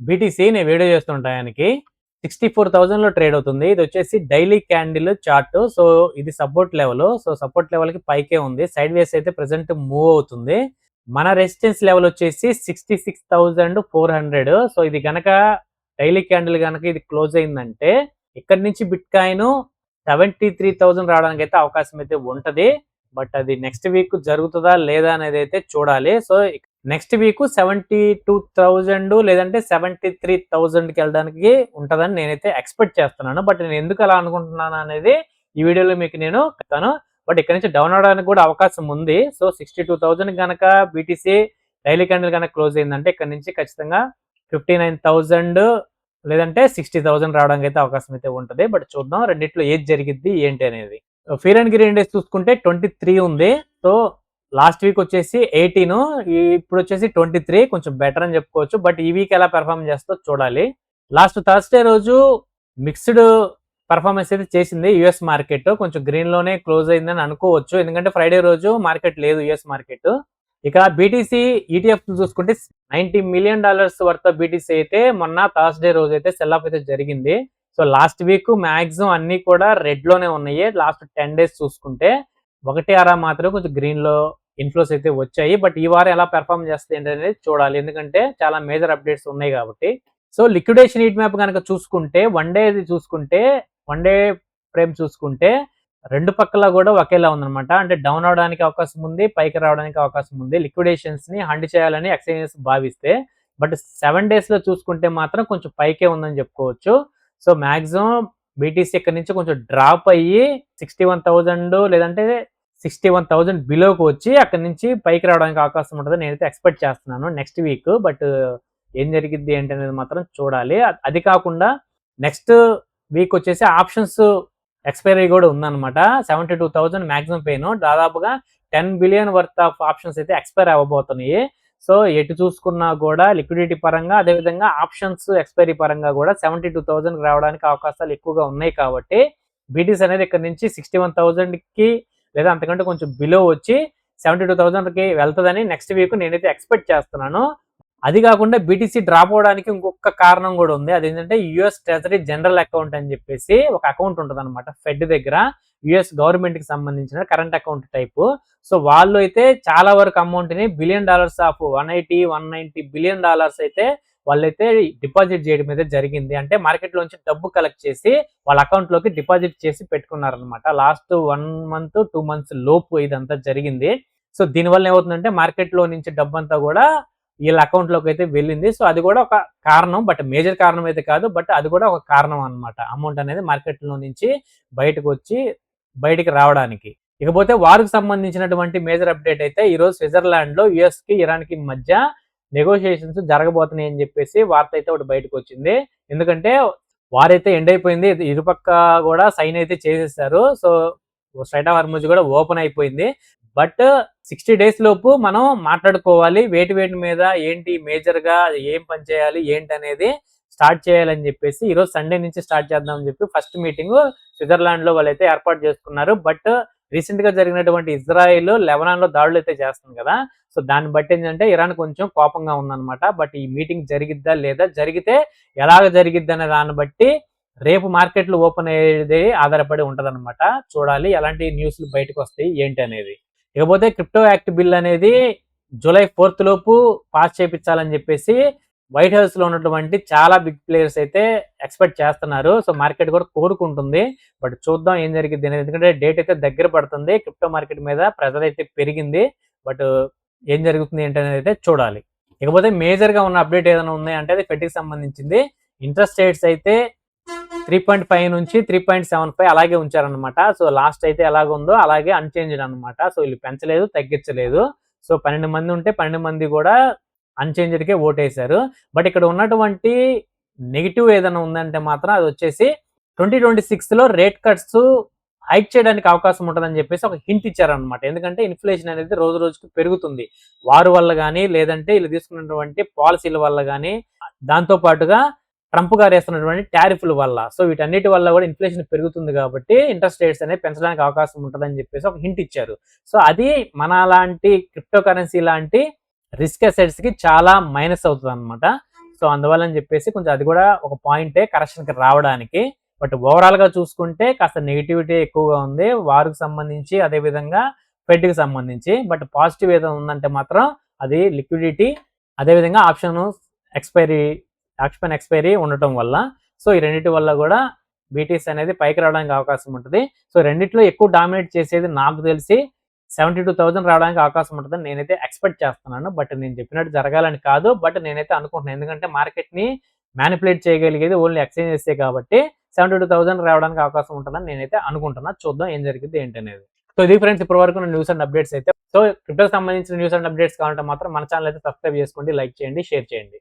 BTC నేను video చేస్తుంటా ఆయనకి 64,000లో ట్రేడ్ అవుతుంది. ఇది వచ్చేసి డైలీ క్యాండిల్ చార్ట్. సో ఇది support level. So support level కి పైకే ఉంది. సైడ్ వేస్ అయితే ప్రెసెంట్ మూవ్ అవుతుంది. మన రెసిస్టెన్స్ లెవెల్ వచ్చేసి 66,400. సో ఇది గనక డైలీ క్యాండిల్ గనక ఇది క్లోజ్ అయిందంటే ఇక్కడ నుంచి బిట్ కాయిన్ 73,000 రావడానికి అయితే అవకాశం అయితే ఉంటది. బట్ అది నెక్స్ట్ వీక్ జరుగుతుందా లేదా అనేది అయితే చూడాలి. సో నెక్స్ట్ వీక్ 72,000 లేదంటే 73,000కి వెళ్ళడానికి ఉంటుందని నేనైతే ఎక్స్పెక్ట్ చేస్తున్నాను. బట్ నేను ఎందుకు అలా అనుకుంటున్నాను అనేది ఈ వీడియోలో మీకు నేను చెప్తాను. బట్ ఇక్కడ నుంచి డౌన్ అవడానికి కూడా అవకాశం ఉంది. సో 62,000 కనుక బీటీసీ డైలీ క్యాండిల్ కనుక క్లోజ్ అయిందంటే ఇక్కడ నుంచి ఖచ్చితంగా 59,000 లేదంటే 60,000 రావడానికి అయితే అవకాశం అయితే ఉంటుంది. బట్ చూద్దాం రెండిట్లో ఏది జరిగిద్ది ఏంటి అనేది. ఫీర్ అండ్ గిరి ఇండెక్స్ చూసుకుంటే 23 ఉంది. సో లాస్ట్ వీక్ వచ్చేసి 18, ఇప్పుడు వచ్చేసి 23, కొంచెం బెటర్ అని చెప్పుకోవచ్చు. బట్ ఈ వీక్ ఎలా పెర్ఫార్మ్ చేస్తో చూడాలి. లాస్ట్ థర్స్డే రోజు మిక్స్డ్ పర్ఫార్మెన్స్ అయితే చేసింది యుఎస్ మార్కెట్. కొంచెం గ్రీన్ లోనే క్లోజ్ అయిందని అనుకోవచ్చు, ఎందుకంటే ఫ్రైడే రోజు మార్కెట్ లేదు యుఎస్ మార్కెట్. ఇక బీటీసీ ఈటీఎఫ్ చూసుకుంటే $90 million వర్త్ బీటీసీ అయితే మొన్న థర్స్డే రోజు అయితే సెల్ ఆఫ్ అయితే జరిగింది. సో లాస్ట్ వీక్ మాక్సిమం అన్ని కూడా రెడ్ లోనే ఉన్నాయి. లాస్ట్ 10 days చూసుకుంటే ఒకటి అరా మాత్రం కొంచెం గ్రీన్ లో ఇన్ఫ్లోస్ అయితే వచ్చాయి. బట్ ఈ వారం ఎలా పెర్ఫార్మ్ చేస్తుంది ఏంటనేది చూడాలి, ఎందుకంటే చాలా మేజర్ అప్డేట్స్ ఉన్నాయి కాబట్టి. సో లిక్విడేషన్ హీట్ మ్యాప్ కనుక చూసుకుంటే వన్ డే ఫ్రేమ్ చూసుకుంటే రెండు పక్కల కూడా ఒకేలా ఉందన్నమాట. అంటే డౌన్ అవడానికి అవకాశం ఉంది, పైకి రావడానికి అవకాశం ఉంది. లిక్విడేషన్స్ ని హండ్ చేయాలని ఎక్స్చేంజెస్ భావిస్తే, బట్ 7 days లో చూసుకుంటే మాత్రం కొంచెం పైకే ఉందని చెప్పుకోవచ్చు. సో మాక్సిమం బీటీసీ ఇక్కడ నుంచి కొంచెం డ్రాప్ అయ్యి 61,000 లేదంటే 61,000 బిలోకి వచ్చి అక్కడ నుంచి పైకి రావడానికి అవకాశం ఉంటుంది నేనైతే ఎక్స్పెక్ట్ చేస్తున్నాను నెక్స్ట్ వీక్. బట్ ఏం జరిగిద్ది ఏంటి అనేది మాత్రం చూడాలి. అది కాకుండా నెక్స్ట్ వీక్ వచ్చేసి ఆప్షన్స్ ఎక్స్పైరీ కూడా ఉందన్నమాట. 72,000 మాక్సిమం పెయిన్, దాదాపుగా 10 billion వర్త్ ఆఫ్ ఆప్షన్స్ అయితే ఎక్స్పైర్ అవ్వబోతున్నాయి. సో ఎటు చూసుకున్నా కూడా లిక్విడిటీ పరంగా, అదేవిధంగా ఆప్షన్స్ ఎక్స్పైరీ పరంగా కూడా 72,000 రావడానికి అవకాశాలు ఎక్కువగా ఉన్నాయి. కాబట్టి బీటీసీ అనేది ఇక్కడ నుంచి 61,000కి లేదా అంతకంటే కొంచెం బిలో వచ్చి 72,000కి వెళ్తుందని నెక్స్ట్ వీక్ నేనైతే ఎక్స్పెక్ట్ చేస్తున్నాను. అది కాకుండా బీటీసీ డ్రాప్ అవడానికి ఇంకొక కారణం కూడా ఉంది. అదేంటంటే యుఎస్ ట్రెజరీ జనరల్ అకౌంట్ అని చెప్పేసి ఒక అకౌంట్ ఉంటుంది అనమాట ఫెడ్ దగ్గర, యుఎస్ గవర్నమెంట్ కి సంబంధించిన కరెంట్ అకౌంట్ టైపు. సో వాళ్ళు అయితే చాలా వరకు అమౌంట్ ని $1 billion ఆఫ్ 180-190 billion అయితే వాళ్ళైతే డిపాజిట్ చేయడం అయితే జరిగింది. అంటే మార్కెట్ లోంచి డబ్బు కలెక్ట్ చేసి వాళ్ళ అకౌంట్ లోకి డిపాజిట్ చేసి పెట్టుకున్నారనమాట. లాస్ట్ 1 month 2 months లోపు ఇదంతా జరిగింది. సో దీనివల్ల ఏమవుతుందంటే మార్కెట్ లో నుంచి డబ్బు అంతా కూడా వీళ్ళ అకౌంట్ లోకి అయితే వెళ్ళింది. సో అది కూడా ఒక కారణం, బట్ మేజర్ కారణం అయితే కాదు, బట్ అది కూడా ఒక కారణం అనమాట. అమౌంట్ అనేది మార్కెట్ లో నుంచి బయటికి రావడానికి. ఇకపోతే వారికి సంబంధించినటువంటి మేజర్ అప్డేట్ అయితే ఈరోజు స్విట్జర్లాండ్ లో యుఎస్ కి ఇరాన్ కి మధ్య నెగోషియేషన్స్ జరగబోతున్నాయి అని చెప్పేసి వార్త అయితే ఒకటి బయటకు వచ్చింది. ఎందుకంటే వారైతే ఎండ్ అయిపోయింది, ఇరుపక్క కూడా సైన్ అయితే చేసేసారు. సో స్ట్రైట్ ఆఫ్ హార్ముజ్ కూడా ఓపెన్ అయిపోయింది. బట్ 60 days లోపు మనం మాట్లాడుకోవాలి, వేటి మీద ఏంటి మేజర్ గా ఏం పని చేయాలి ఏంటి అనేది స్టార్ట్ చేయాలని చెప్పేసి ఈరోజు సండే నుంచి స్టార్ట్ చేద్దామని చెప్పి ఫస్ట్ మీటింగ్ స్విట్జర్లాండ్ లో వాళ్ళైతే ఏర్పాటు చేసుకున్నారు. బట్ రీసెంట్ గా జరిగినటువంటి ఇజ్రాయెల్ లెబనాన్ లో దాడులు అయితే చేస్తుంది కదా, సో దాన్ని బట్టి ఏంటంటే ఇరాన్ కొంచెం కోపంగా ఉందన్నమాట. బట్ ఈ మీటింగ్ జరిగిద్దా లేదా, జరిగితే ఎలాగ జరిగిద్ది అనే దాన్ని బట్టి రేపు మార్కెట్లు ఓపెన్ అయ్యేది ఆధారపడి ఉంటదన్నమాట. చూడాలి ఎలాంటి న్యూస్లు బయటకు వస్తాయి ఏంటి అనేది. ఇకపోతే క్రిప్టో యాక్ట్ బిల్ అనేది July 4th లోపు పాస్ చేయించాలని చెప్పేసి వైట్ హౌస్ లో ఉన్నటువంటి చాలా బిగ్ ప్లేయర్స్ అయితే ఎక్స్పెక్ట్ చేస్తున్నారు. సో మార్కెట్ కూడా కోరుకుంటుంది. బట్ చూద్దాం ఏం జరిగింది అనేది, ఎందుకంటే డేట్ అయితే దగ్గర పడుతుంది. క్రిప్టో మార్కెట్ మీద ప్రెజర్ అయితే పెరిగింది. బట్ ఏం జరుగుతుంది ఏంటనేది అయితే చూడాలి. ఇకపోతే మేజర్ గా ఉన్న అప్డేట్ ఏదైనా ఉంది అంటే అది ఫెడ్కి సంబంధించింది. ఇంట్రెస్ట్ రేట్స్ అయితే 3.5 నుంచి 3.75 అలాగే ఉంచారనమాట. సో లాస్ట్ అయితే ఎలాగ ఉందో అలాగే అన్చేంజ్డ్ అనమాట. సో వీళ్ళు పెంచలేదు, తగ్గించలేదు. సో 12 మంది ఉంటే 12 మంది కూడా అన్చేంజ్డ్కే ఓటేశారు. బట్ ఇక్కడ ఉన్నటువంటి నెగిటివ్ ఏదైనా ఉందంటే మాత్రం అది వచ్చేసి 2026లో రేట్ కట్స్ హైక్ చేయడానికి అవకాశం ఉంటుందని చెప్పేసి ఒక హింట్ ఇచ్చారనమాట. ఎందుకంటే ఇన్ఫ్లేషన్ అనేది రోజు రోజుకి పెరుగుతుంది, వారు వల్ల కానీ లేదంటే వీళ్ళు తీసుకున్నటువంటి పాలసీల వల్ల కానీ, దాంతో పాటుగా ట్రంప్ గారు వేస్తున్నటువంటి టారిఫ్ల వల్ల. సో వీటన్నిటి వల్ల కూడా ఇన్ఫ్లేషన్ పెరుగుతుంది కాబట్టి ఇంట్రెస్ట్ రేట్స్ అనేది పెంచడానికి అవకాశం ఉంటుందని చెప్పేసి ఒక హింట్ ఇచ్చారు. సో అది మన లాంటి క్రిప్టో కరెన్సీ లాంటి రిస్క్ అసెట్స్ కి చాలా మైనస్ అవుతుంది అనమాట. సో అందువల్ల అని చెప్పేసి కొంచెం అది కూడా ఒక పాయింటే కరెక్షన్కి రావడానికి. బట్ ఓవరాల్గా చూసుకుంటే కాస్త నెగిటివిటీ ఎక్కువగా ఉంది వారికి సంబంధించి, అదేవిధంగా ఫెడ్కి సంబంధించి. బట్ పాజిటివ్ ఏదో ఉందంటే మాత్రం అది లిక్విడిటీ, అదేవిధంగా ఆప్షన్ ఎక్స్పైరీ ఉండటం వల్ల. సో ఈ రెండింటి వల్ల కూడా బీటీసీ అనేది పైకి రావడానికి అవకాశం ఉంటుంది. సో రెండిట్లో ఎక్కువ డామినేట్ చేసేది నాకు తెలిసి 72,000 రావడానికి అవకాశం ఉంటుందని నేనైతే ఎక్స్పెక్ట్ చేస్తున్నాను. బట్ నేను చెప్పినట్టు జరగాలని కాదు, బట్ నేనైతే అనుకుంటున్నాను. ఎందుకంటే మార్కెట్ని మ్యానిపులేట్ చేయగలిగేది ఓన్లీ ఎక్స్చేంజెసే కాబట్టి 72,000 రావడానికి అవకాశం ఉంటుందని నేనైతే అనుకుంటున్నా. చూద్దాం ఏం జరిగింది ఏంటనేది. సో ఇది ఫ్రెండ్స్ ఇప్పటి వరకు న్యూస్ అండ్ అప్డేట్స్ అయితే. సో క్రిప్టోకి సంబంధించిన న్యూస్ అండ్ అప్డేట్స్ కావాలంటే మాత్రం మన ఛానల్ అయితే సబ్స్క్రైబ్ చేసుకోండి, లైక్ చేయండి, షేర్ చేయండి.